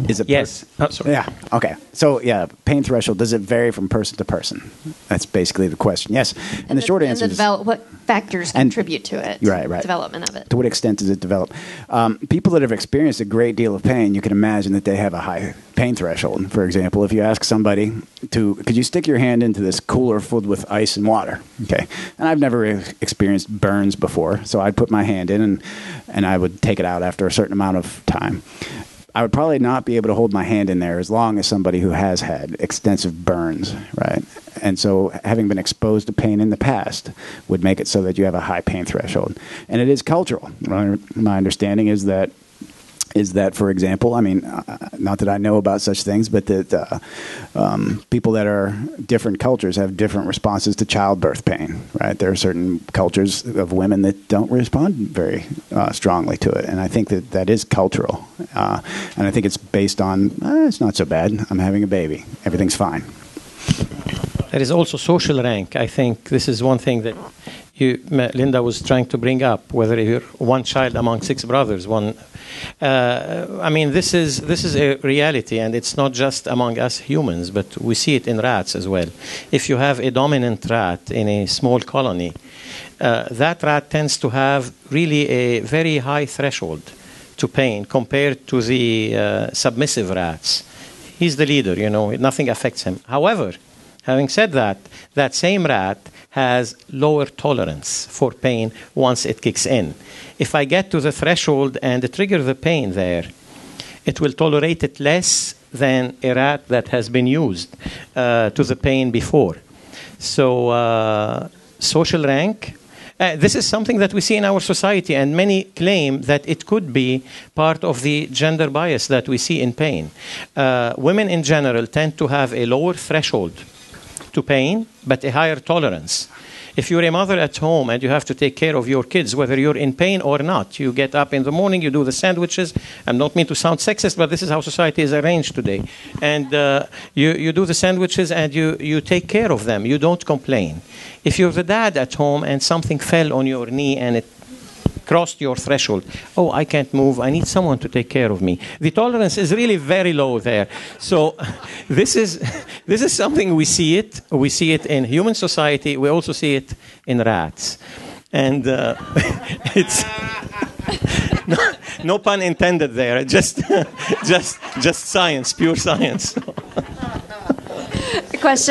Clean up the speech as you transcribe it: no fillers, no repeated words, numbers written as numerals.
Is it? Yes. Oh, sorry. Yeah. Okay. So yeah, pain threshold, does it vary from person to person? That's basically the question. Yes. And the short answer is what factors contribute to it? Right. Development of it. To what extent does it develop? People that have experienced a great deal of pain, you can imagine that they have a high pain threshold. For example, if you ask somebody could you stick your hand into this cooler filled with ice and water? Okay. And I've never experienced burns before, so I'd put my hand in and I would take it out after a certain amount of time. I would probably not be able to hold my hand in there as long as somebody who has had extensive burns, right? And so having been exposed to pain in the past would make it so that you have a high pain threshold. And it is cultural. My understanding is that, for example, I mean, not that I know about such things, but that people that are different cultures have different responses to childbirth pain, right? There are certain cultures of women that don't respond very strongly to it. And I think that is cultural. And I think it's based on, it's not so bad. I'm having a baby. Everything's fine. There is also social rank. I think this is one thing that Linda was trying to bring up, whether you're one child among six brothers, I mean, this is a reality, and it's not just among us humans, but we see it in rats as well. If you have a dominant rat in a small colony, that rat tends to have really a very high threshold to pain compared to the submissive rats. He's the leader, nothing affects him. However, having said that, that same rat has lower tolerance for pain once it kicks in. If I get to the threshold and trigger the pain there, it will tolerate it less than a rat that has been used to the pain before. So social rank, this is something that we see in our society, and many claim that it could be part of the gender bias that we see in pain. Women in general tend to have a lower threshold to pain, but a higher tolerance. If you're a mother at home and you have to take care of your kids, whether you're in pain or not, you get up in the morning, you do the sandwiches. I don't mean to sound sexist, but this is how society is arranged today. And you do the sandwiches and you take care of them. You don't complain. If you're the dad at home and something fell on your knee and it crossed your threshold, oh, I can't move, I need someone to take care of me. The tolerance is really very low there. So this is something we see it. We see it in human society. We also see it in rats. And it's no pun intended there. Just science, pure science. A question